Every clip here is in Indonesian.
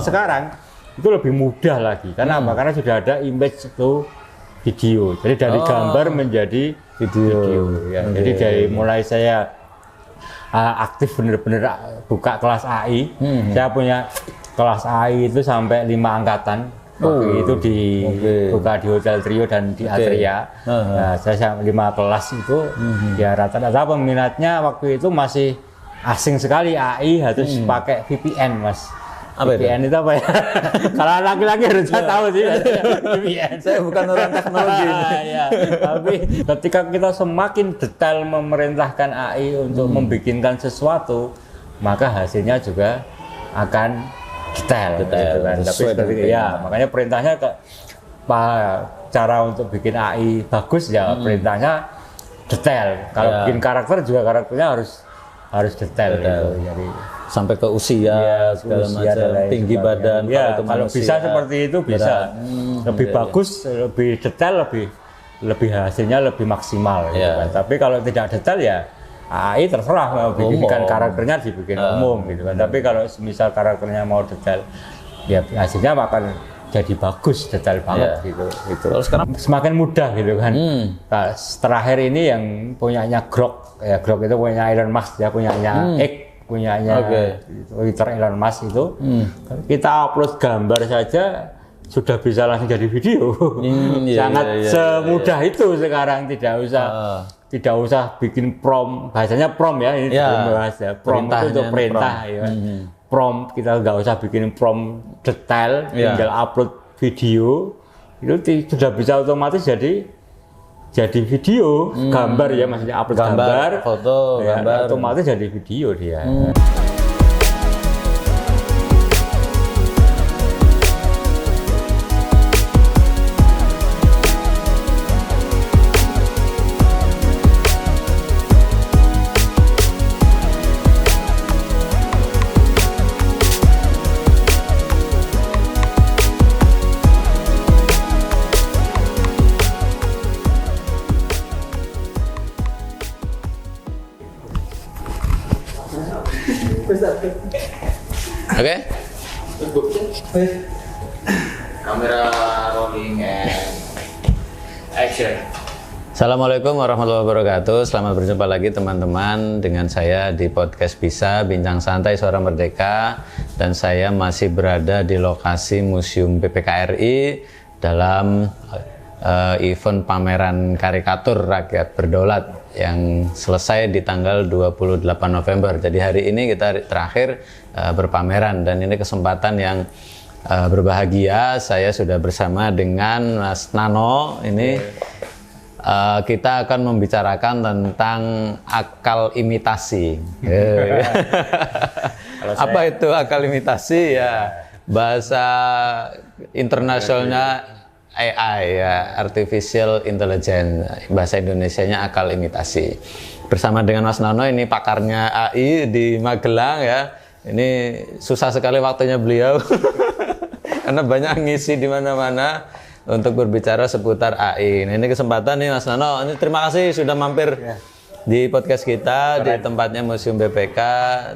sekarang itu lebih mudah lagi. Karena apa? Karena sudah ada image to video. Jadi dari gambar menjadi video. Ya. Jadi dari mulai saya aktif bener-bener buka kelas AI, saya punya kelas AI itu sampai 5 angkatan. Waktu itu buka di Hotel Trio dan di Atria. Nah, saya 5 kelas itu ya rata-rata peminatnya waktu itu masih asing sekali. AI harus pakai VPN, Mas. VPN itu apa ya? Kalau laki-laki harus tahu sih VPN. Saya bukan orang teknologi. Ya, tapi ketika kita semakin detail memerintahkan AI untuk membikinkan sesuatu, maka hasilnya juga akan detail gitu kan. Tapi seperti ya, makanya perintahnya cara untuk bikin AI bagus ya perintahnya detail. Kalau bikin karakter juga karakternya harus detail gitu. Jadi sampai ke usia segala macam, tinggi badan. Ya, kalau bisa seperti itu bisa. Lebih bagus, lebih detail, lebih hasilnya lebih maksimal gitu kan. Tapi kalau tidak detail ya AI terserah mau bikinkan karakternya dibikin umum gitu kan. Tapi kalau misal karakternya mau detail ya hasilnya akan jadi bagus, detail banget gitu. Kalau sekarang semakin mudah gitu kan. Nah, terakhir ini yang punyanya Grok, ya Grok itu punya Elon Musk, ya punyanya X, punyanya Twitter Elon Musk itu. Kita upload gambar saja sudah bisa langsung jadi video. Sangat semudah itu sekarang, tidak usah bikin prompt, bahasanya prompt ya, ini bahasa prompt itu untuk perintah ya. Prompt kita nggak usah bikin prompt detail, tinggal upload video itu sudah bisa otomatis jadi video, gambar ya, maksudnya upload gambar foto, ya, gambar otomatis jadi video dia. Oke. Kamera rolling and action. Assalamualaikum warahmatullahi wabarakatuh. Selamat berjumpa lagi teman-teman dengan saya di podcast Bisa Bincang Santai Suara Merdeka, dan saya masih berada di lokasi Museum PPKRI dalam event pameran karikatur rakyat berdaulat yang selesai di tanggal 28 November. Jadi hari ini kita terakhir berpameran, dan ini kesempatan yang berbahagia. Saya sudah bersama dengan Mas Nano. Ini kita akan membicarakan tentang akal imitasi. Apa itu akal imitasi? Ya, bahasa internasionalnya AI ya, Artificial Intelligence. Bahasa Indonesianya akal imitasi. Bersama dengan Mas Nano, ini pakarnya AI di Magelang ya. Ini susah sekali waktunya beliau karena banyak ngisi di mana-mana untuk berbicara seputar AI. Nah, ini kesempatan nih Mas Nano. Ini terima kasih sudah mampir di podcast kita di tempatnya Museum BPK.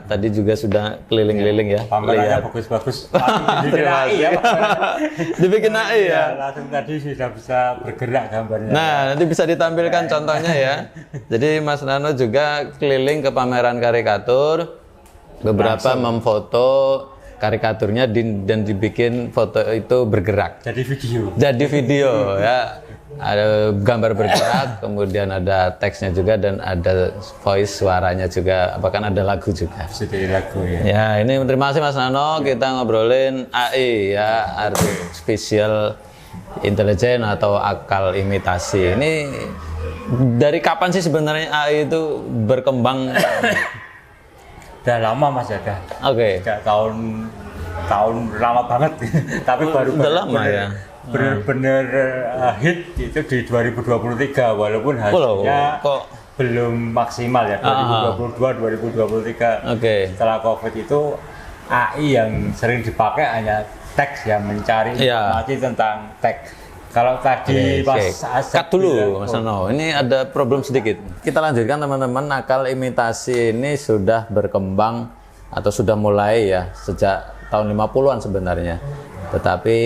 Tadi juga sudah keliling-keliling ya. Pamerannya bagus-bagus. Dibikin AI ya. Dibikin AI ya. Langsung tadi sudah bisa bergerak gambarnya. Nah, nanti bisa ditampilkan contohnya ya. Jadi Mas Nano juga keliling ke pameran karikatur, beberapa memfoto karikaturnya dan dibikin foto itu bergerak. Jadi video ya. Ada gambar bergerak, kemudian ada teksnya juga, dan ada voice suaranya juga, bahkan ada lagu juga. Seperti lagu ya. Ya, ini terima kasih Mas Nano. Kita ngobrolin AI ya, Artificial Intelligence atau akal imitasi. Ini dari kapan sih sebenarnya AI itu berkembang? Udah lama Mas ya, Oke. Tahun lama banget. Tapi baru udah lama ya. Bener-bener hit itu di 2023, walaupun hasilnya belum maksimal ya. 2022 2023. Setelah COVID itu AI yang sering dipakai hanya teks, yang mencari informasi tentang teks. Kalau tadi cut dulu Mas Nano, ini ada problem sedikit. Kita lanjutkan teman-teman. Akal imitasi ini sudah berkembang atau sudah mulai ya sejak tahun 50-an sebenarnya. Tetapi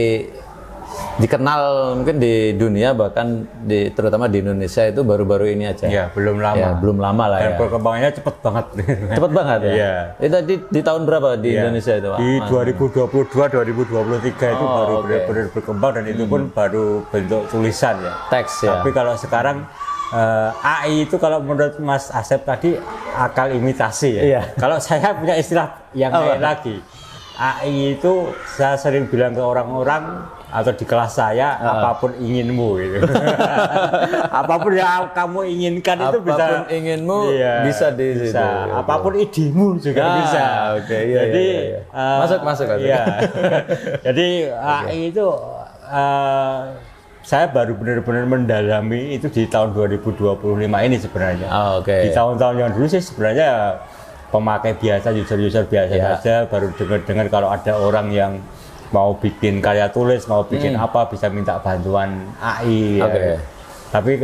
dikenal mungkin di dunia, bahkan terutama di Indonesia itu baru-baru ini aja. Ya, belum lama. Ya, belum lama lah. Dan ya. perkembangannya cepat banget. Cepat banget ya. Iya. Itu di tahun berapa di Indonesia itu, Pak? Di 2022 2023 itu baru benar-benar berkembang, dan itu pun baru bentuk tulisan ya. Teks ya. Tapi kalau sekarang AI itu kalau menurut Mas Asep tadi akal imitasi ya. Iya. Kalau saya punya istilah yang lain lagi. AI itu saya sering bilang ke orang-orang atau di kelas saya, apapun inginmu gitu. Apapun yang kamu inginkan itu bisa. Apapun inginmu bisa di situ. Apapun idemu juga bisa. Oke, iya, jadi iya. Masuk. Iya. Jadi AI itu saya baru benar-benar mendalami itu di tahun 2025 ini sebenarnya. Di tahun-tahun yang dulu sih sebenarnya pemakai biasa, user biasa saja, baru dengar kalau ada orang yang mau bikin karya tulis, mau bikin apa, bisa minta bantuan AI. Ya. Tapi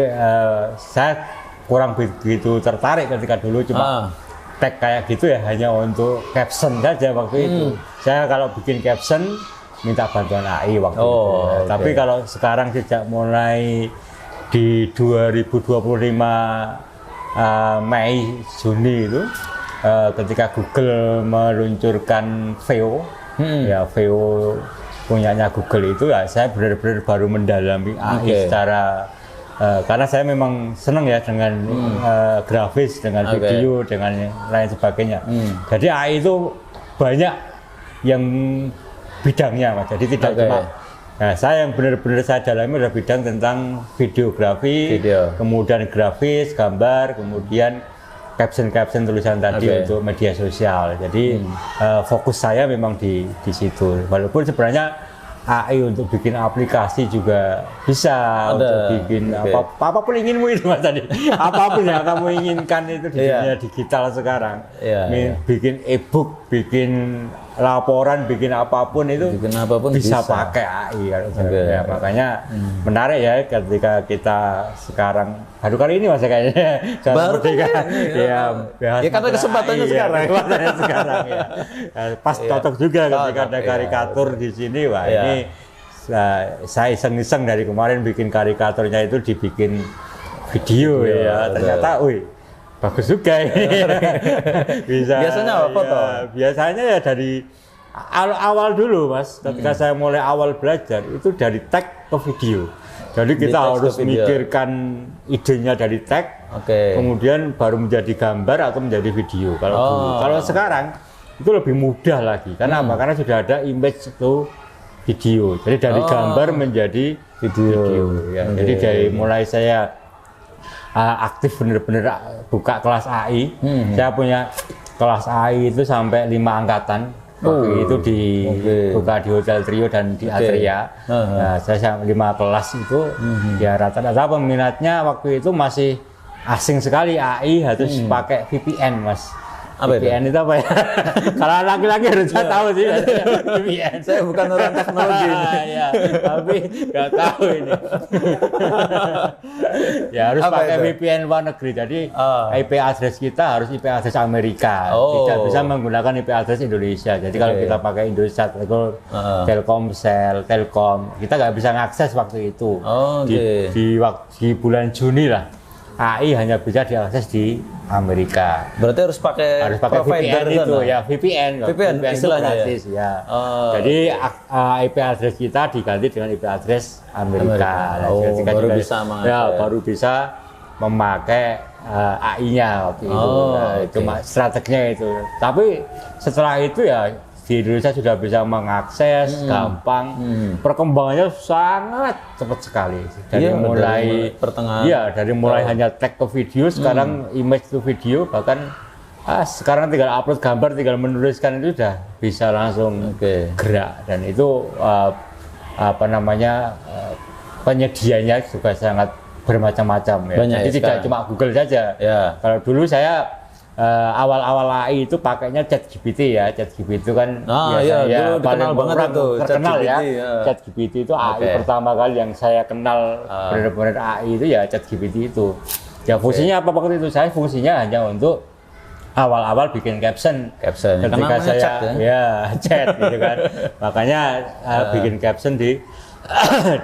saya kurang begitu tertarik ketika dulu, cuma tag kayak gitu ya hanya untuk caption saja waktu itu. Saya kalau bikin caption minta bantuan AI waktu itu. Tapi kalau sekarang sejak mulai di 2025 Mei Juni itu, ketika Google meluncurkan Veo, ya Veo punyanya Google itu, ya saya benar-benar baru mendalami AI secara karena saya memang senang ya dengan grafis, dengan video, dengan lain sebagainya. Jadi AI itu banyak yang bidangnya, Mas. Jadi tidak cuma. Nah, saya yang benar-benar saya dalami adalah bidang tentang videografi, kemudian grafis, gambar, kemudian caption tulisan tadi untuk media sosial. Jadi fokus saya memang di situ. Walaupun sebenarnya AI untuk bikin aplikasi juga bisa, untuk bikin apapun inginmu itu, Mas, tadi. Apapun yang kamu inginkan itu di dunia digital sekarang. Bikin e-book, bikin laporan, bikin apapun itu bisa pakai AI. Ya, makanya menarik ya ketika kita sekarang baru kali ini, Mas, kayaknya baru ya karena kesempatannya sekarang ya. Pas cocok juga ketika ada karikatur di sini. Wah, ini saya iseng-iseng dari kemarin bikin karikaturnya itu dibikin video ya. Ternyata bagus juga ini. Bisa. Biasanya apa foto? Biasanya ya dari awal dulu, Mas. Ketika saya mulai awal belajar itu dari tag ke video. Jadi kita harus mikirkan idenya dari tag, kemudian baru menjadi gambar atau menjadi video. Kalau sekarang itu lebih mudah lagi. Karena apa? Karena sudah ada image itu video. Jadi dari gambar menjadi video. Ya. Jadi dari mulai saya aktif benar-benar buka kelas AI, saya punya kelas AI itu sampai 5 angkatan. Waktu itu dibuka di Hotel Trio dan di Atria. Nah, saya 5 kelas itu, ya rata-rata peminatnya waktu itu masih asing sekali. AI harus pakai VPN, Mas. VPN itu apa ya? Kalau laki-laki harus tahu sih VPN. Saya bukan orang teknologi. Ya, tapi nggak tahu ini. Ya harus pakai VPN luar negeri. Jadi IP address kita harus IP address Amerika. Tidak bisa menggunakan IP address Indonesia. Jadi kalau kita pakai Indosat, Telkomsel, Telkom, kita nggak bisa ngakses waktu itu. Di bulan Juni lah. AI hanya bisa diakses di Amerika. Berarti harus pakai VPN itu ya, VPN istilahnya gratis, ya. Jadi IP address kita diganti dengan IP address Amerika. Baru bisa memakai AI-nya waktu itu. Cuma strateginya itu. Tapi setelah itu ya di Indonesia sudah bisa mengakses gampang. Perkembangannya sangat cepat sekali. Dari mulai pertengahan. Iya, dari mulai hanya tag ke video, sekarang image to video, bahkan sekarang tinggal upload gambar, tinggal menuliskan itu sudah bisa langsung gerak. Dan itu penyedianya juga sangat bermacam-macam ya. Jadi tidak cuma Google saja. Kalau dulu saya awal-awal AI itu pakainya ChatGPT ya. ChatGPT itu kan dulu dikenal banget itu. Terkenal ya. ChatGPT itu AI pertama kali yang saya kenal benar-benar AI itu ya ChatGPT itu. Ya fungsinya apa waktu itu? Saya fungsinya hanya untuk awal-awal bikin caption. Ketika saya chat gitu kan. Makanya bikin caption di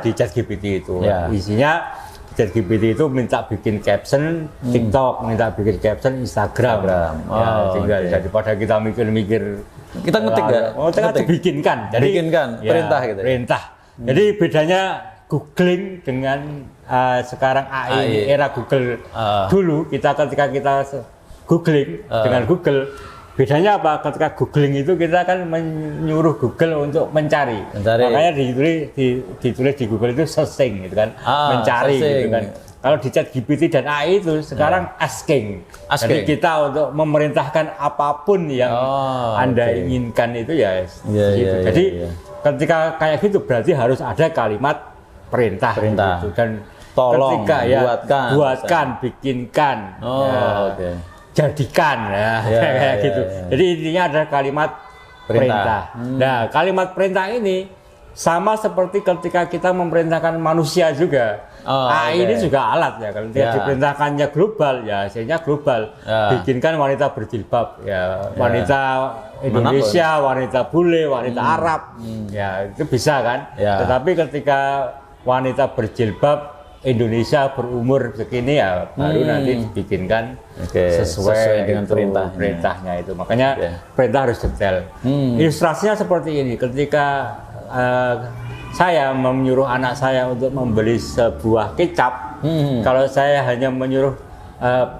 ChatGPT itu. Isinya ChatGPT itu minta bikin caption TikTok, minta bikin caption Instagram. Tinggal daripada kita mikir-mikir. Kita ngetik ya? Dibikinkan. Jadi perintah gitu. Perintah. Jadi bedanya googling dengan sekarang AI, era Google dulu ketika kita googling dengan Google, bedanya apa? Ketika googling itu kita kan menyuruh Google untuk mencari. Makanya ditulis di Google itu searching gitu kan, mencari gitu kan. Kalau di ChatGPT dan AI itu sekarang asking. Jadi kita untuk memerintahkan apapun yang Anda inginkan itu gitu. Jadi ketika kayak gitu berarti harus ada kalimat perintah. Gitu. Dan tolong buatkan, bikinkan, jadikan, kayak gitu. Jadi intinya ada kalimat perintah. Nah, kalimat perintah ini sama seperti ketika kita memerintahkan manusia juga. AI ini juga alat ya. Kalau dia diperintahkannya global, ya hasilnya global. Bikinkan wanita berjilbab, wanita Indonesia, wanita bule, wanita Arab, ya itu bisa kan. Tetapi ketika wanita berjilbab Indonesia berumur segini ya baru nanti dibikinkan sesuai dengan perintahnya itu. Makanya perintah harus detail. Ilustrasinya seperti ini. Ketika saya menyuruh anak saya untuk membeli sebuah kecap, kalau saya hanya menyuruh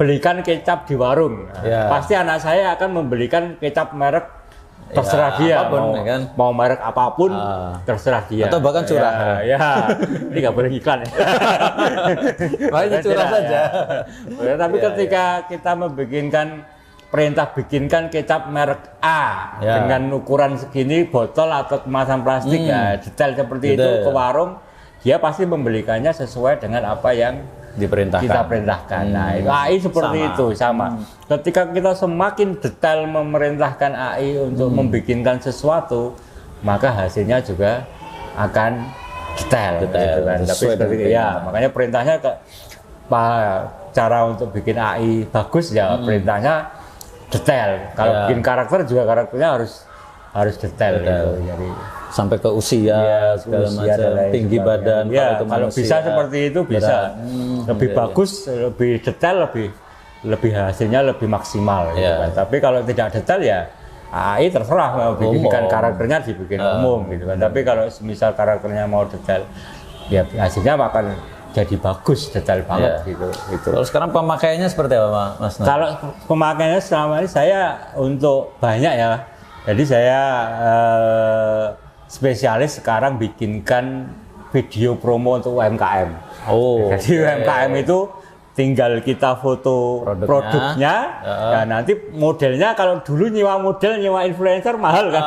belikan kecap di warung, pasti anak saya akan membelikan kecap merek terserah dia, mau merek apapun terserah dia. Atau bahkan curah. Ini nggak boleh iklan. Makanya curah saja. Tapi ketika kita membikinkan perintah bikinkan kecap merek A dengan ukuran segini, botol atau kemasan plastik, detail seperti itu ke warung, dia pasti membelikannya sesuai dengan apa yang kita perintahkan. Nah, itu AI seperti itu sama. Ketika kita semakin detail memerintahkan AI untuk membikinkan sesuatu, maka hasilnya juga akan detail. Gitu kan. Tapi seperti makanya perintahnya cara untuk bikin AI bagus perintahnya detail. Kalau bikin karakter juga karakternya harus detail. Gitu. Jadi sampai ke usia segala macam, tinggi badan. Kalau bisa seperti itu bisa lebih bagus, lebih detail, lebih hasilnya lebih maksimal. Gitu kan. Tapi kalau tidak detail AI terserah mau bikinkan karakternya dibikin umum gitu kan. Tapi kalau misal karakternya mau detail, hasilnya akan jadi bagus, detail banget gitu. Kalau sekarang pemakaiannya seperti apa, Mas? Kalau pemakaiannya selama ini saya untuk banyak Jadi saya spesialis sekarang bikinkan video promo untuk UMKM. Jadi UMKM itu tinggal kita foto produknya dan nanti modelnya, kalau dulu nyewa influencer mahal kan.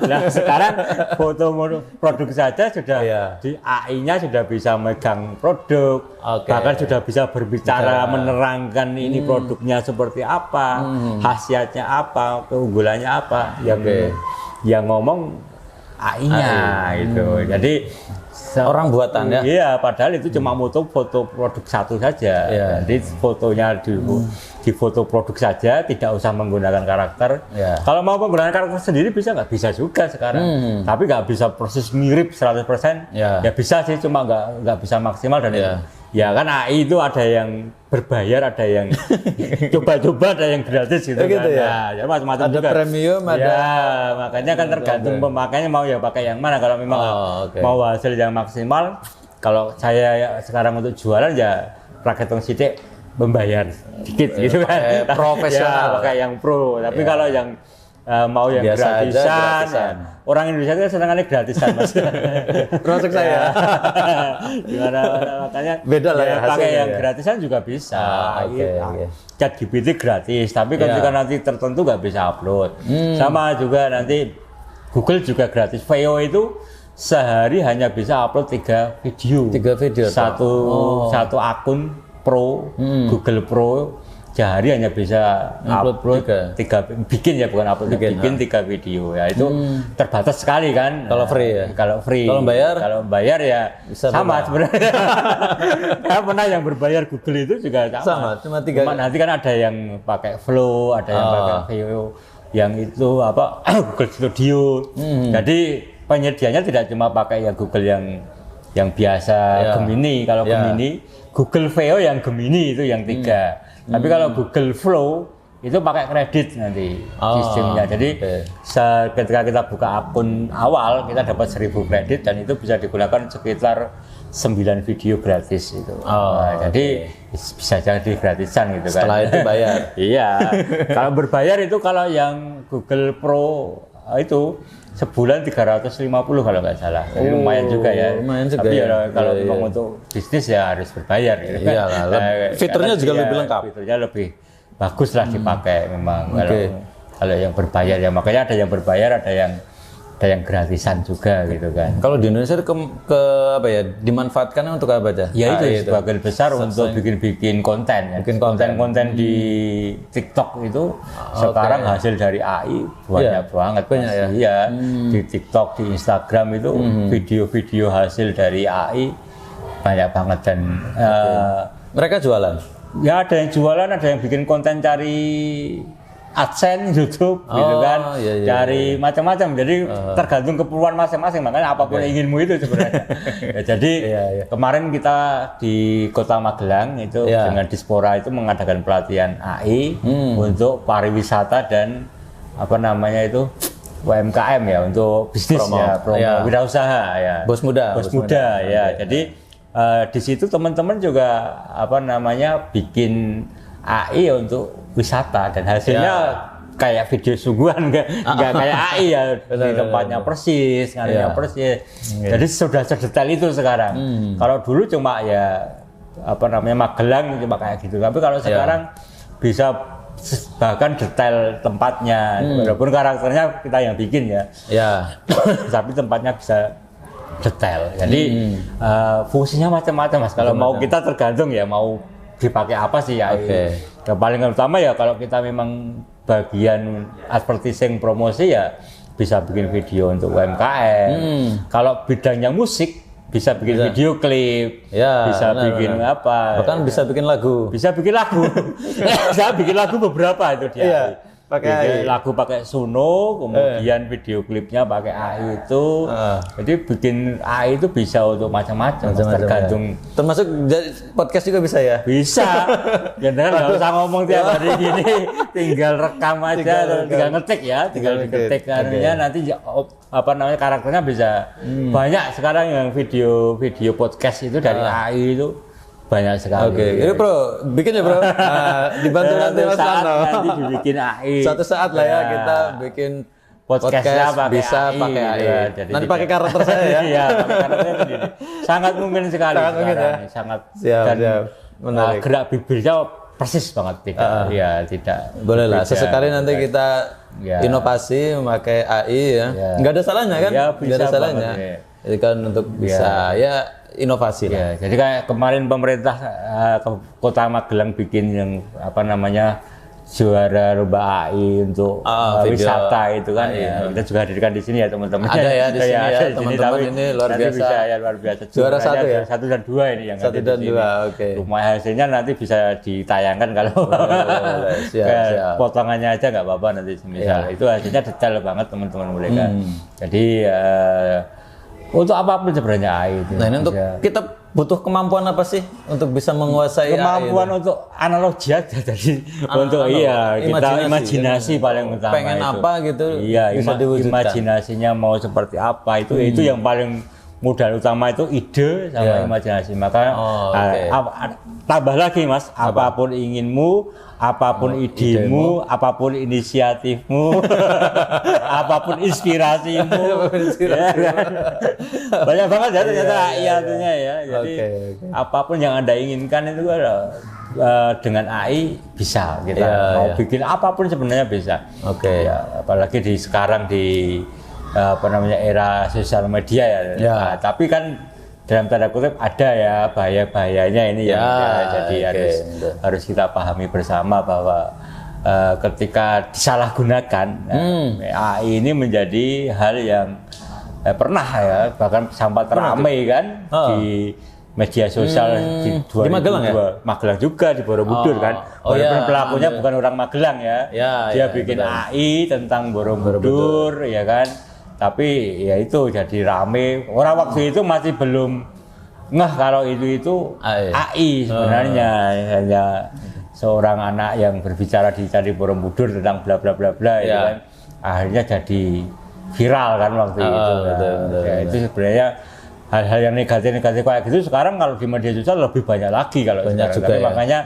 Nah, sekarang foto produk saja sudah di AI-nya sudah bisa megang produk, bahkan sudah bisa berbicara menerangkan ini produknya seperti apa, khasiatnya apa, keunggulannya apa, yang ngomong AI-nya gitu. Jadi orang buatan Iya, padahal itu cuma foto produk satu saja. Jadi fotonya di foto produk saja, tidak usah menggunakan karakter. Kalau mau menggunakan karakter sendiri bisa nggak? Bisa juga sekarang. Tapi nggak bisa persis mirip 100%. Ya bisa sih, cuma nggak bisa maksimal dan kan AI itu ada yang berbayar, ada yang coba-coba, ada yang gratis gitu kan. Ya macam-macam juga. Ada premium, ada. Makanya kan tergantung pemakainya mau pakai yang mana. Kalau memang mau hasil yang maksimal, kalau saya sekarang untuk jualan rakyat sidik membayar dikit gitu kan. Profesional. Pakai yang pro. Tapi kalau yang mau yang gratisan. Orang Indonesia itu senangannya gratisan, Mas. Termasuk saya. Gimana makanya beda lah pakai yang gratisan juga bisa. ChatGPT gratis, tapi ketika nanti tertentu nggak bisa upload. Sama juga nanti Google juga gratis. VO itu sehari hanya bisa upload 3 video. Satu akun Pro, Google Pro sehari hanya bisa upload 3 bikin ya, bukan upload, bikin 3 video ya, itu terbatas sekali kan. Kalau free ya. Kalau free. Kalau bayar ya bisa sama sebenarnya. Karena pernah yang berbayar Google itu juga sama, cuma 3. Nanti kan ada yang pakai Flow, ada yang pakai Veo, yang itu apa Google Studio. Jadi penyedianya tidak cuma pakai ya Google yang biasa Gemini. Kalau Gemini, Google Veo yang Gemini itu yang 3. Tapi kalau Google Flow itu pakai kredit nanti sistemnya. Jadi ketika kita buka akun awal kita dapat 1.000 kredit dan itu bisa digunakan sekitar 9 video gratis itu. Jadi bisa jadi gratisan gitu kan. Setelah itu bayar. Iya. Kalau berbayar itu kalau yang Google Pro itu sebulan 350 kalau nggak salah. Jadi lumayan juga ya. Lumayan juga. Tapi ya, kalau memang untuk bisnis ya harus berbayar. Gitu. Iyalah. Fiturnya juga lebih lengkap. Fiturnya lebih bagus lah dipakai memang. Kalau yang berbayar ya, makanya ada yang berbayar, ada yang gratisan juga gitu kan. Kalau di Indonesia itu ke apa ya, dimanfaatkannya untuk apa aja? Ya itu sebagian besar untuk bikin konten ya. Konten di TikTok itu sekarang hasil dari AI banyak banget. Banyak ya. Iya, di TikTok, di Instagram itu video-video hasil dari AI banyak banget dan mereka jualan. Ya ada yang jualan, ada yang bikin konten cari AdSense, YouTube, gitu kan, cari macam-macam. Jadi tergantung keperluan masing-masing. Makanya apapun inginmu itu sebenarnya. Ya, jadi kemarin kita di Kota Magelang itu dengan Dispora itu mengadakan pelatihan AI untuk pariwisata dan apa namanya itu UMKM ya, untuk bisnis promo wirausaha ya. Bos muda ya. Jadi di situ teman-teman juga apa namanya bikin AI untuk wisata dan hasilnya kayak video sungguhan, nggak kayak AI ya. Di tempatnya persis, ngaruhnya persis. Jadi sudah sedetail itu sekarang. Kalau dulu cuma ya apa namanya Magelang cuma kayak gitu. Tapi kalau sekarang bisa bahkan detail tempatnya, walaupun karakternya kita yang bikin ya. Tapi tempatnya bisa detail. Jadi fungsinya macam-macam Mas. Kalau mau kita tergantung ya mau dipakai apa sih ya. Yang paling utama ya kalau kita memang bagian advertising promosi ya bisa bikin video untuk UMKM. Kalau bidangnya musik bisa bikin video klip, bisa bikin apa? Bahkan bisa bikin lagu. Bisa bikin lagu. Saya bikin lagu beberapa itu dia. Pakai lagu pakai Suno, kemudian video klipnya pakai AI itu. Jadi bikin AI itu bisa untuk macam-macam, tergantung. Termasuk podcast juga bisa ya? Bisa. Ya nggak usah ngomong tiap hari gini, tinggal rekam aja, tinggal ngetik ya, tinggal diketik karenanya nanti apa namanya karakternya bisa banyak sekarang yang video podcast itu dari AI itu. Banyak sekali. Ini Bro, bikin ya Bro. Dibantu nanti Mas Nano. Nanti dibikin AI. Suatu saat lah ya kita bikin podcast bisa pakai AI. Jadi nanti pakai karakter saya ya. Iya, pakai karakternya sendiri. Sangat mungkin sekali. Sangat mungkin ya. Sangat. Siap. Gerak bibirnya persis banget tidak. Boleh lah. Sesekali nanti kita inovasi memakai AI ya. Nggak ada salahnya kan? Nggak ada salahnya. Itu kan untuk bisa ya inovasi lah. Jadi kayak kemarin pemerintah Kota Magelang bikin yang apa namanya juara lomba AI untuk wisata itu kan. Kita juga hadirkan di sini ya teman-teman. Ada ya di sini ya teman-teman, ini luar biasa. Luar biasa. Juara 1 ya? 1 dan 2 ini yang 1 dan 2, oke. Lumayan hasilnya nanti bisa ditayangkan kalau siap. potongannya aja nggak apa-apa nanti misal. Itu hasilnya detail banget teman-teman mereka. Jadi untuk apapun sebenarnya AI itu. Nah, ini untuk kita butuh kemampuan apa sih untuk bisa menguasai kemampuan AI untuk analogi aja jadi untuk kita imajinasi paling utama. Pengen itu. Apa gitu bisa diwujudkan. Imajinasinya mau seperti apa itu yang paling modal utama itu ide sama imajinasi. Maka tambah lagi Mas, apapun inginmu, apapun idemu, apapun inisiatifmu, apapun inspirasimu, banyak banget ya ternyata artinya ya. Jadi apapun yang Anda inginkan itu dengan AI bisa kita mau bikin apapun sebenarnya bisa. Ya, apalagi di sekarang di apa namanya era sosial media ya. Tapi kan dalam tanda kutip ada ya bahaya-bahayanya ini ya, jadi harus kita pahami bersama bahwa ketika disalahgunakan AI ini menjadi hal yang pernah ya bahkan sempat ramai kan di media sosial di Magelang ya? Magelang juga di Borobudur kan. Walaupun pelakunya bukan orang Magelang ya. Dia bikin AI tentang Borobudur ya kan. Tapi ya itu jadi rame. Orang waktu itu masih belum ngeh kalau itu AI sebenarnya. Hanya seorang anak yang berbicara di Candi Borobudur tentang bla bla bla bla ya kan. Akhirnya jadi viral kan waktu itu. Itu sebenarnya hal-hal yang negatif kayak gitu sekarang kalau di media sosial lebih banyak lagi kalau banyak sekarang. Juga tapi makanya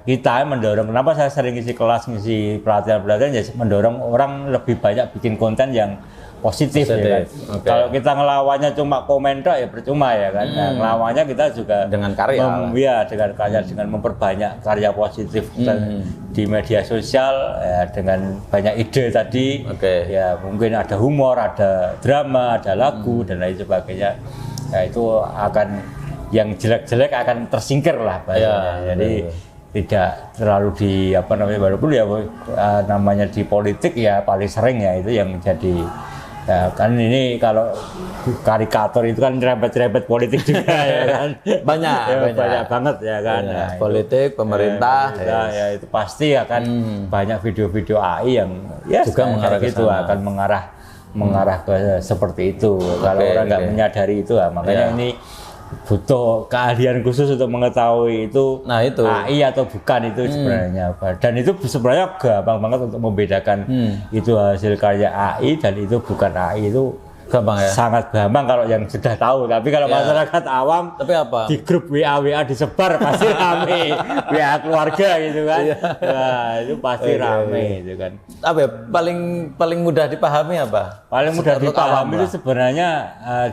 kita mendorong, kenapa saya sering ngisi kelas, ngisi pelatihan ya mendorong orang lebih banyak bikin konten yang positif. Ya kan? Kalau kita ngelawannya cuma komentar ya percuma ya kan. Nah, ngelawannya kita juga dengan karya dengan karya, dengan memperbanyak karya positif di media sosial ya, dengan banyak ide tadi. Ya mungkin ada humor, ada drama, ada lagu dan lain sebagainya. Ya itu akan yang jelek-jelek akan tersingkir lah bahasanya. Jadi tidak terlalu di walaupun ya namanya di politik ya paling sering ya itu yang menjadi. Ya kan ini kalau karikatur itu kan rempet-rempet politik juga ya kan. Banyak banget ya kan. Nah, politik, pemerintah ya itu pasti akan banyak video-video AI yang ya juga mengarah ke situ, akan mengarah ke seperti itu. Kalau orang nggak menyadari itu makanya ini butuh keahlian khusus untuk mengetahui itu, AI atau bukan itu sebenarnya apa. Dan itu sebenarnya gampang banget untuk membedakan itu hasil karya AI dan itu bukan AI itu gampang ya. Sangat gampang kalau yang sudah tahu. Tapi kalau masyarakat awam di grup WA disebar pasti rame. WA keluarga gitu kan. Nah, itu pasti rame gitu kan. Apa ya paling mudah dipahami apa? Paling mudah dipahami itu sebenarnya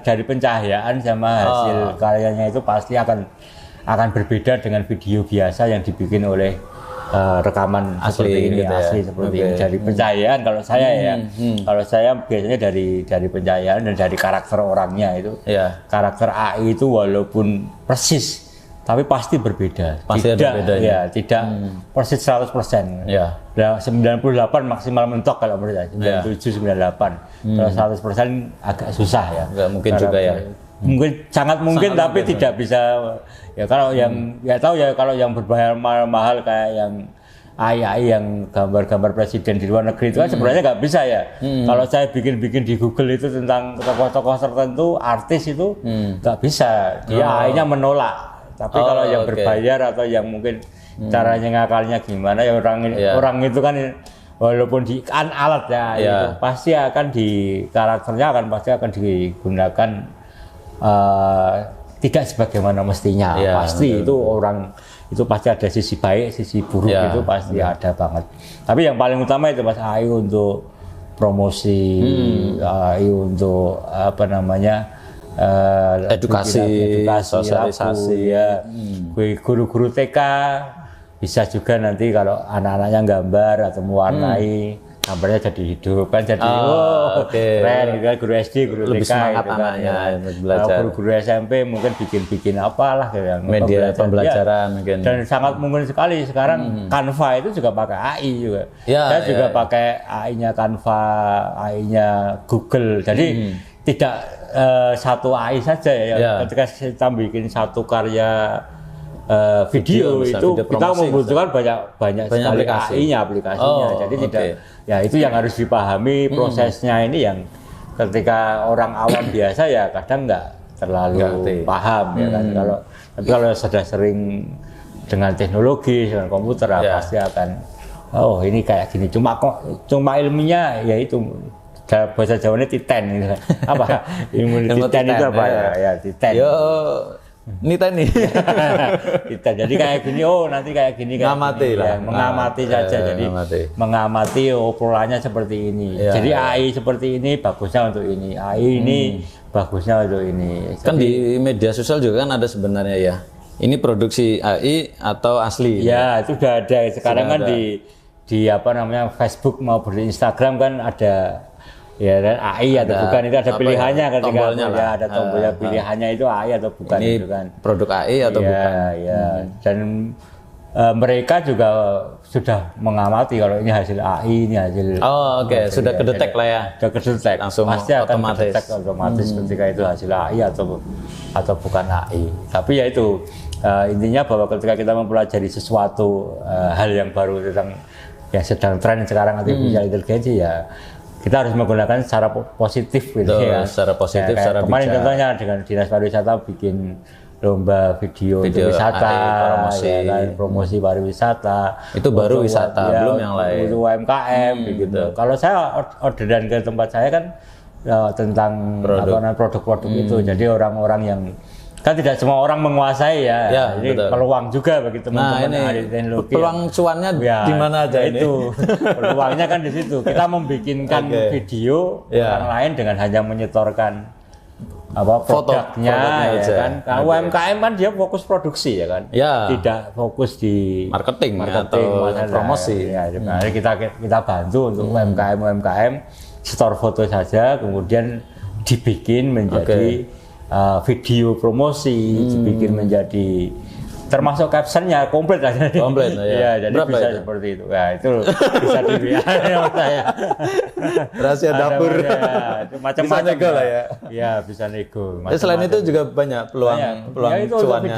dari pencahayaan sama hasil karyanya itu pasti akan berbeda dengan video biasa yang dibikin oleh rekaman asli, seperti ini, gitu asli seperti ini. Dari pencahayaan kalau saya kalau saya biasanya dari pencahayaan dan dari karakter orangnya itu. Karakter AI itu walaupun persis tapi pasti berbeda. Tidak persis 100%. Ya. 98 maksimal mentok kalau menurut saya. 97 98. Kalau 100% agak susah ya. Enggak mungkin juga ya. Mungkin sangat mungkin tapi tidak bisa ya kalau yang tahu ya kalau yang berbayar mahal-mahal kayak yang AI yang gambar-gambar presiden di luar negeri itu kan sebenarnya nggak bisa ya. Kalau saya bikin di Google itu tentang tokoh-tokoh tertentu, artis itu nggak bisa. Dia AI-nya menolak. Tapi kalau yang berbayar atau yang mungkin caranya ngakalnya gimana ya orang itu kan walaupun di alat itu pasti akan karakternya pasti akan digunakan tidak sebagaimana mestinya. Pasti itu orang itu pasti ada sisi baik, sisi buruk itu pasti ada banget. Tapi yang paling utama itu Mas AI untuk promosi, AI untuk edukasi, sosialisasi ya. Guru-guru TK bisa juga nanti kalau anak-anaknya gambar atau mewarnai gambarnya jadi hidup kan jadi keren gitu kan. Guru SD, guru lebih TK semangat gitu anaknya kan. belajar. Guru SMP mungkin bikin apalah yang media pembelajaran mungkin. Dan sangat mungkin sekali sekarang Canva itu juga pakai AI juga. Saya juga pakai AI-nya Canva, AI-nya Google. Jadi tidak satu AI saja ya. Ketika kita bikin satu karya video itu kita membutuhkan banyak sekali aplikasinya. Jadi tidak ya itu yang harus dipahami prosesnya ini yang ketika orang awam biasa ya kadang nggak terlalu paham ya kan. Tapi kalau sudah sering dengan teknologi dengan komputer pasti akan ini kayak gini. Cuma ilmunya ya itu bahasa Jawanya titen gitu kan. Apa? Ilmu titen itu apa ya? Titen. Niteni. Kita jadi kayak gini, nanti kayak gini mengamati lah. Mengamati saja. Jadi mengamati polanya seperti ini. Jadi AI seperti ini bagusnya untuk ini. AI ini bagusnya untuk ini. Kan di media sosial juga kan ada sebenarnya ya. Ini produksi AI atau asli? Ya, itu sudah ada. Sekarang kan di Facebook maupun di Instagram kan ada Ya, dan AI atau bukan itu ada pilihannya ketika tombolnya ya, ada tombolnya pilihannya itu AI atau bukan ini itu kan. Produk AI atau bukan? Ya. Dan mereka juga sudah mengamati kalau ini hasil AI, ini hasil. Oh, oke, sudah kedetek lah ya. Sudah kedetek. Langsung pasti akan otomatis. otomatis ketika itu hasil AI atau bukan AI. Tapi ya itu intinya bahwa ketika kita mempelajari sesuatu hal yang baru tentang yang sedang tren sekarang artificial intelligence ya kita harus menggunakan secara positif gitu ya. Secara positif, ya, secara kemarin bijak. contohnya dengan Dinas Pariwisata bikin lomba video untuk wisata, promosi. ya kan, promosi pariwisata. Itu baru wisata, belum yang lain. Untuk UMKM gitu. Kalau saya orderan ke tempat saya kan tentang produk-produk itu. Jadi orang-orang yang kan tidak semua orang menguasai ya. Jadi betul. Peluang juga bagi teman-teman ahli teknologi. Peluang cuannya di mana aja ini? Itu peluangnya kan di situ. Kita membikinkan video orang lain dengan hanya menyetorkan produknya ya kan. Kalau UMKM kan dia fokus produksi ya kan. Tidak fokus di marketing atau promosi. Ya, kita bantu untuk UMKM store foto saja kemudian dibikin menjadi video promosi, dibikin menjadi termasuk captionnya komplit lah. Komplit ya. Jadi berapa bisa itu? Seperti itu. Ya, itu bisa dilihat sama saya. Rahasia dapur. Macam-macam bisa nego lah ya. Ya, bisa nego. Selain itu juga banyak peluang ya, itu cuannya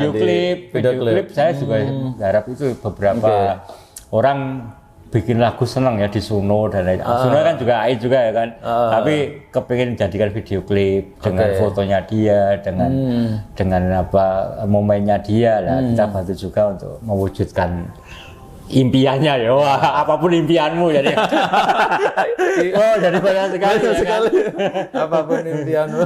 video klip saya juga harap itu beberapa orang bikin lagu seneng ya di Suno dan lain. Suno kan juga AI juga ya kan. Tapi kepingin jadikan video klip dengan fotonya dia, dengan momennya dia lah. Kita bantu juga untuk mewujudkan impiannya ya. Wah, apapun impianmu jadi. Jadi banyak sekali. Apapun impianmu.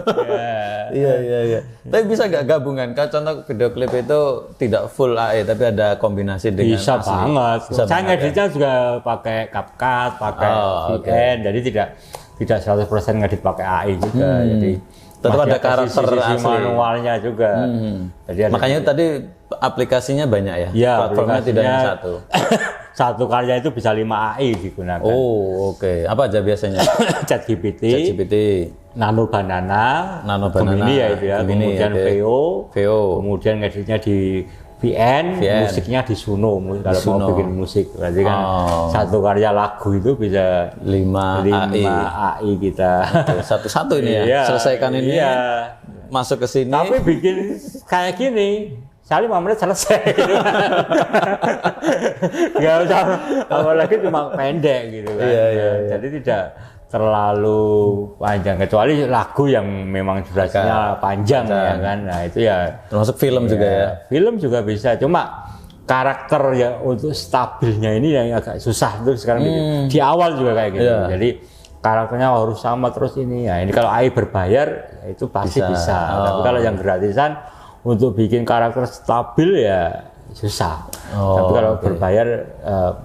Iya. Tapi bisa nggak gabungan? Kalau contoh video klip itu tidak full AI tapi ada kombinasi dengan bisa asli. Banget. Saya ngeditnya juga pakai CapCut, pakai VN. Jadi tidak 100% ngedit pakai AI juga. Jadi tetap ada karakter sisi asli manualnya juga. Jadi makanya tadi aplikasinya banyak ya? Ya, platformnya tidak yang satu. Satu karya itu bisa 5 AI digunakan. Oh, oke. Apa aja biasanya? ChatGPT, Nano Banana, Gemini ya itu ya. Kemudian VO, kemudian ngeditnya di VN, musiknya di Suno kalau mau bikin musik. Berarti kan satu karya lagu itu bisa 5 AI kita. Satu-satu ini ya. Selesaikan ini. Masuk ke sini. Tapi bikin kayak gini. Sekali 5 menit selesai gitu. Nggak usah, apalagi cuma pendek gitu kan. Jadi tidak terlalu panjang, kecuali lagu yang memang durasinya panjang ya kan. Nah itu ya. Termasuk film juga ya. Film juga bisa, cuma karakter ya untuk stabilnya ini yang agak susah tuh sekarang gitu. Di awal juga kayak gitu. Jadi karakternya harus sama terus ini. Ya ini kalau AI berbayar ya itu pasti bisa. Tapi kalau yang gratisan untuk bikin karakter stabil ya susah. Tapi kalau berbayar,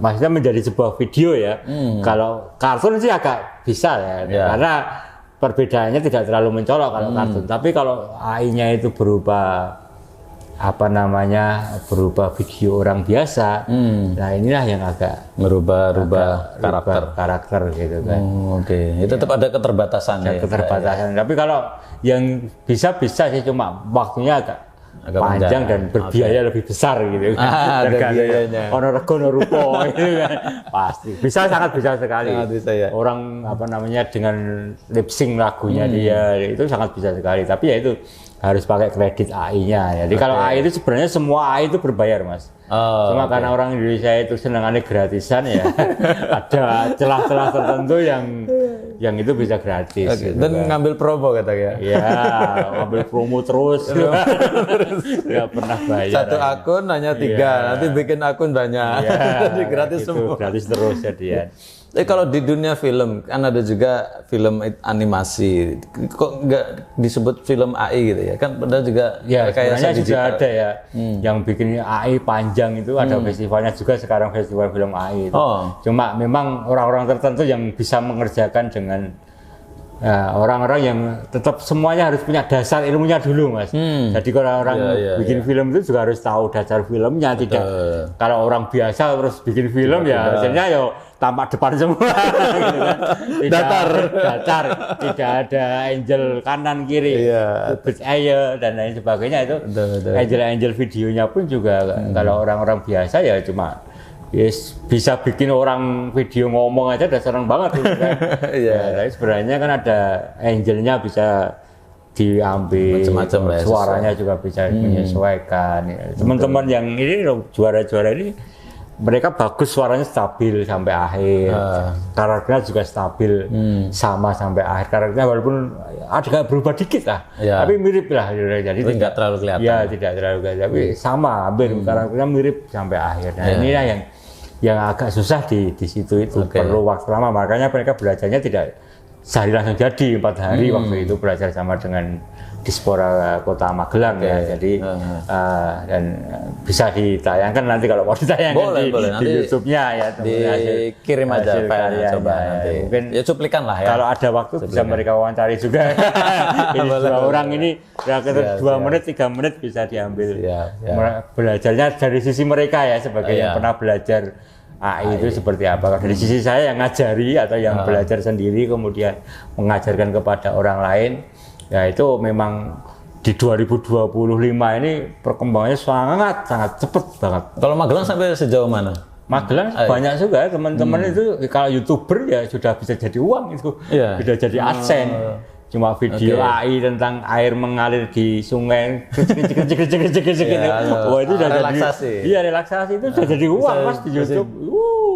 maksudnya menjadi sebuah video ya. Kalau kartun sih agak bisa ya, karena perbedaannya tidak terlalu mencolok kalau kartun. Tapi kalau AI-nya itu berupa berubah video orang biasa. Nah inilah yang agak merubah karakter gitu kan. Itu tetap ada keterbatasan. Keterbatasan. Tapi kalau yang bisa sih, cuma waktunya agak panjang dan berbiaya lebih besar gitu kan. Biayanya. Ono rego ono rupo gitu kan. Pasti. Sangat bisa sekali. Bisa, ya. Orang dengan lip sync lagunya dia itu sangat bisa sekali. Tapi ya itu harus pakai kredit AI-nya. Jadi kalau AI itu sebenarnya semua AI itu berbayar, Mas. Cuma karena orang Indonesia itu senangannya gratisan ya. Ada celah-celah tertentu yang itu bisa gratis. Gitu dan kan. ngambil promo katanya. Iya, ngambil promo terus. Nggak pernah bayar. Satu akun hanya 3, nanti bikin akun banyak. Jadi gratis itu semua. Gratis terus jadian. Kalau di dunia film kan ada juga film animasi, kok nggak disebut film AI gitu ya? Kan padahal juga kayak juga ada ya yang bikin AI panjang itu ada festivalnya juga sekarang, festival film AI itu. Cuma memang orang-orang tertentu yang bisa mengerjakan dengan orang-orang yang tetap semuanya harus punya dasar ilmunya dulu, Mas. Jadi kalau orang bikin film itu juga harus tahu dasar filmnya. Tidak kalau orang biasa terus bikin film ya hasilnya tampak depan semua gitu kan. Datar, tidak ada angel kanan kiri, bubit air dan lain sebagainya itu. Angel videonya pun juga kalau orang-orang biasa ya cuma bisa bikin orang video ngomong aja udah seneng banget gitu kan. Tapi sebenarnya kan ada angelnya bisa diambil, macam-macam lah, suaranya juga bisa menyesuaikan. Teman-teman yang ini juara-juara ini mereka bagus, suaranya stabil sampai akhir, karakternya juga stabil sama sampai akhir. Karakternya walaupun ada berubah dikit lah, tapi mirip lah. Jadi tidak terlalu kelihatan. Ya tidak terlalu kelihatan, tapi sama, hampir karakternya mirip sampai akhir. Nah inilah yang agak susah di situ itu, perlu waktu lama. Makanya mereka belajarnya tidak sehari langsung jadi, 4 hari waktu itu belajar sama dengan Dispora Kota Magelang ya. Jadi dan bisa ditayangkan nanti kalau mau ditayangkan di YouTube-nya ya. Dikirim aja filenya coba nanti. Mungkin ya cuplikan lah ya. Kalau ada waktu bisa mereka wawancari juga. Ini dua orang ini kira-kira 2 menit 3 menit bisa diambil. Belajarnya dari sisi mereka ya sebagai yang pernah belajar AI itu seperti apa. Kalau dari sisi saya yang ngajari atau yang belajar sendiri kemudian mengajarkan kepada orang lain, ya itu memang di 2025 ini perkembangannya sangat cepat banget. Kalau Magelang sampai sejauh mana? Magelang banyak juga teman-teman itu kalau YouTuber ya sudah bisa jadi uang itu, sudah jadi AdSense. Cuma video AI tentang air mengalir di sungai, gitu. Wah itu sudah relaksasi. Jadi, iya relaksasi itu sudah jadi uang mas di YouTube.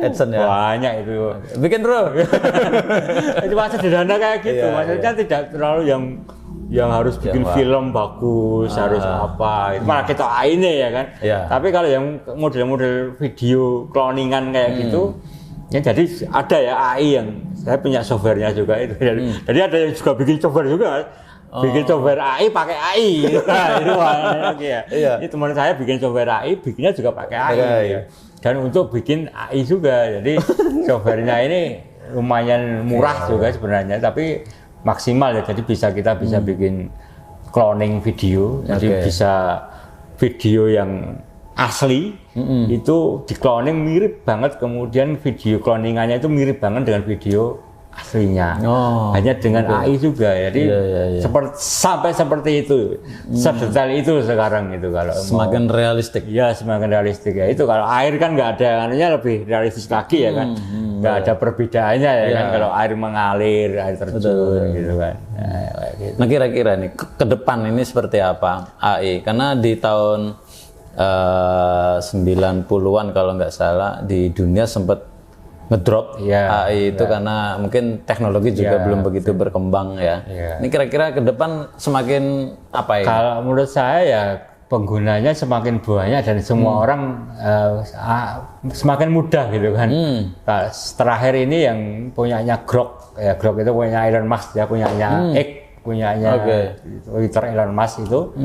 AdSense ya. Banyak itu. Bikin bro. Itu sederhana kayak gitu. Maksudnya tidak terlalu yang harus bikin film bagus, harus apa. Itu malah kita AI ini ya kan. Tapi kalau yang model-model video cloningan kayak gitu, ya jadi ada ya AI yang saya punya softwarenya juga itu. Jadi ada yang juga bikin software juga, bikin software AI pakai AI. Itu Ini teman saya bikin software AI, bikinnya juga pakai AI. Ya. Dan untuk bikin AI juga, jadi softwarenya ini lumayan murah juga sebenarnya, tapi maksimal ya. Jadi kita bisa bikin cloning video, jadi bisa video yang asli itu di cloning mirip banget, kemudian video cloningannya itu mirip banget dengan video aslinya, hanya dengan AI juga. Jadi sampai seperti itu, sedetail itu sekarang itu kalau semakin realistik. Ya semakin realistik ya. Itu kalau air kan nggak ada, anunya lebih realistis lagi ya kan, nggak ada perbedaannya ya kan. Kalau air mengalir, air terjun gitu kan. Nah kira-kira nih ke depan ini seperti apa AI? Karena di tahun 90-an kalau nggak salah di dunia sempat ngedrop AI itu karena mungkin teknologi juga belum begitu berkembang ya. Ini kira-kira ke depan semakin apa ya? Kalau menurut saya ya penggunanya semakin banyak dan semua orang semakin mudah gitu kan. Terakhir ini yang punyanya Grok itu punya Elon Musk ya, punyanya X, punyanya Twitter Elon Musk itu.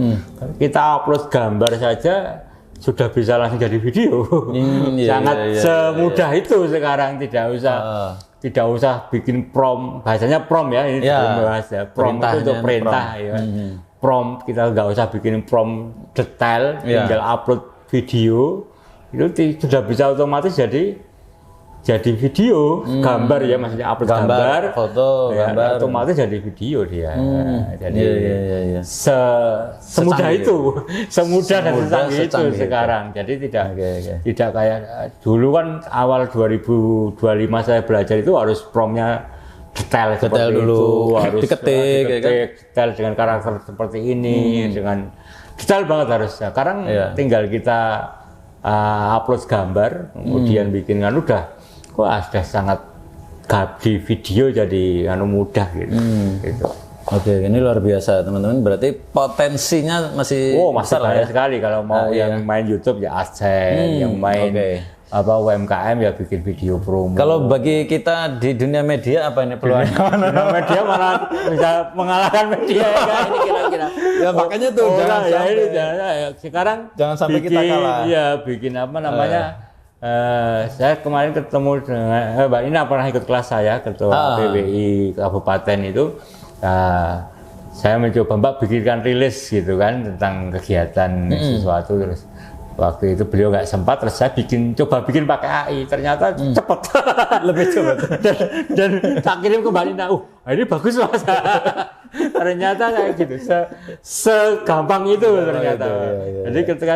Kita upload gambar saja sudah bisa langsung jadi video. Sangat semudah itu sekarang, tidak usah bikin prompt, bahasanya prompt ya, ini bahasa prompt itu untuk perintah ya. Prompt kita nggak usah bikin prompt detail, tinggal upload video itu sudah bisa otomatis jadi video, gambar ya, maksudnya upload gambar, foto, gambar, otomatis jadi video dia. Jadi semudah itu, semudah dan secanggih itu sekarang. Jadi tidak kayak dulu kan awal 2025 saya belajar itu harus promptnya detail dulu, itu, harus diketik detail dengan karakter seperti ini, dengan detail banget harus. Sekarang tinggal kita upload gambar, kemudian bikin kan udah. Sudah sangat di video jadi mudah gitu. Oke, ini luar biasa teman-teman. Berarti potensinya masih besar banyak sekali. Kalau mau yang main YouTube ya AdSense, yang main UMKM ya bikin video promo. Kalau bagi kita di dunia media apa ini peluangnya? Dunia media malah bisa mengalahkan media ya kan? Ini kira-kira. Ya makanya tuh sekarang jangan sampai kita kalah. Iya, bikin apa namanya? Saya kemarin ketemu dengan Mbak Ina, pernah ikut kelas saya, ketua PWI Kabupaten itu. Saya mencoba Mbak bikinkan rilis gitu kan tentang kegiatan sesuatu, terus Waktu itu beliau nggak sempat, terus saya coba bikin pakai AI, ternyata cepet, Lebih cepet. dan tak kirim kembali, ini bagus Mas. Ternyata kayak gitu, segampang itu ternyata. Jadi ketika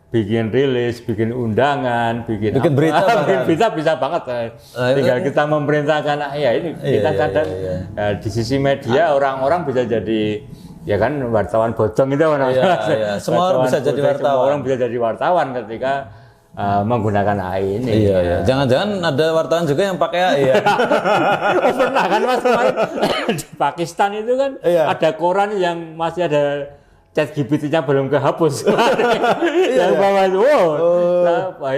bikin rilis, bikin undangan, bikin berita bisa banget. Tinggal kita memerintahkan AI ini. Kita kadang di sisi media orang-orang bisa jadi ya kan wartawan bodong itu Semua orang bisa jadi wartawan. Semua orang bisa jadi wartawan ketika menggunakan AI ini. Jangan-jangan ada wartawan juga yang pakai AI ya. Pernah kan Mas kemarin di Pakistan itu kan ada koran yang masih ada ChatGPT-nya belum kehapus. Yang bawah itu,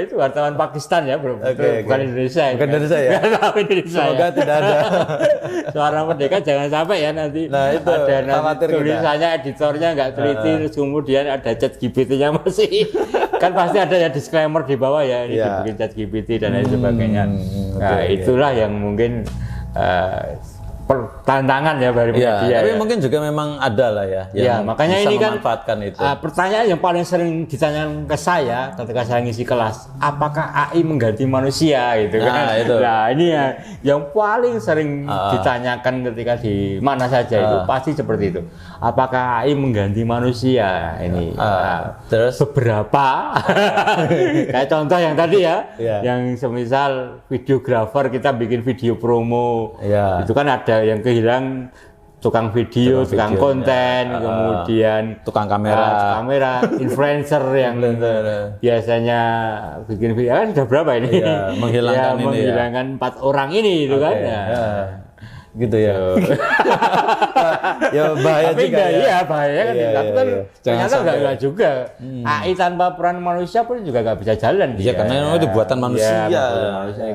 itu wartawan Pakistan ya, bukan Indonesia. Bukan Indonesia ya. Semoga tidak ada. Suara Merdeka jangan sampai ya nanti. Nah, itu ada tulisannya editornya nggak teliti, terus kemudian ada ChatGPT-nya masih. Kan pasti ada ya disclaimer di bawah ya, ini dibikin ChatGPT dan lain sebagainya. Nah, itulah yang mungkin tantangan ya dari media. Tapi mungkin juga memang ada lah ya. Ya, makanya ini kan itu. Pertanyaan yang paling sering ditanyakan ke saya ketika saya ngisi kelas, apakah AI mengganti manusia gitu kan? Nah, ini ya yang paling sering ditanyakan ketika di mana saja itu pasti seperti itu. Apakah AI mengganti manusia ini? Terus beberapa kayak contoh yang tadi ya, yang semisal videografer kita bikin video promo, itu kan ada yang kehilang tukang video, tukang konten, kemudian tukang kamera, influencer yang biasanya bikin video kan sudah berapa ini? Menghilangkan 4 orang ini itu kan? Gitu ya. Ya bahaya tapi juga ya. Iya bahaya kan. Tapi kan ternyata enggak juga. AI tanpa peran manusia pun juga nggak bisa jalan. Iya karena itu buatan manusia.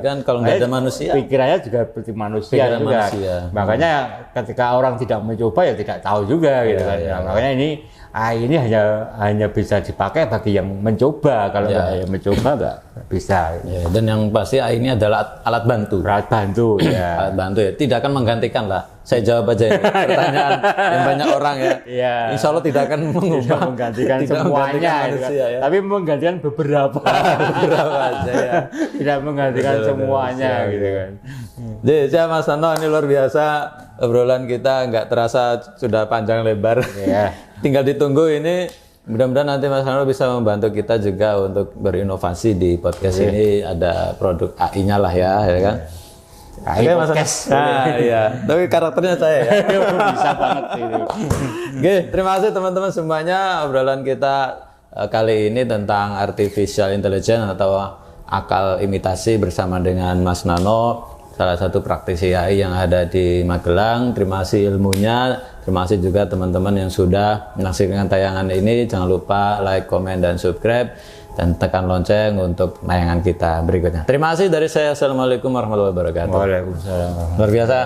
Kan kalau nggak ada manusia. Pikirannya juga seperti manusia juga. Makanya ketika orang tidak mencoba ya tidak tahu juga gitu kan. Makanya ini AI ini hanya bisa dipakai bagi yang mencoba. Kalau nggak mencoba nggak bisa. Dan yang pasti AI ini adalah alat bantu. Alat bantu ya. Alat bantu ya. Tidak akan menggantikan lah. Saya jawab aja ini pertanyaan yang banyak orang ya. Insya Allah tidak akan menggantikan semuanya, tapi menggantikan beberapa aja ya. Tidak menggantikan semuanya gitu kan. Jadi saya Mas Nano ini luar biasa obrolan kita nggak terasa sudah panjang lebar. Tinggal ditunggu ini. Mudah-mudahan nanti Mas Nano bisa membantu kita juga untuk berinovasi di podcast ini. Ada produk AI-nya lah ya kan. Oke, Mas. Tapi karakternya saya ya. Bisa banget itu. Oke, terima kasih teman-teman semuanya. Obrolan kita kali ini tentang artificial intelligence atau akal imitasi bersama dengan Mas Nano, salah satu praktisi AI yang ada di Magelang. Terima kasih ilmunya. Terima kasih juga teman-teman yang sudah menyaksikan tayangan ini. Jangan lupa like, komen, dan subscribe. Dan tekan lonceng untuk tayangan kita berikutnya. Terima kasih dari saya. Assalamualaikum warahmatullahi wabarakatuh. Waalaikumsalam. Luar biasa.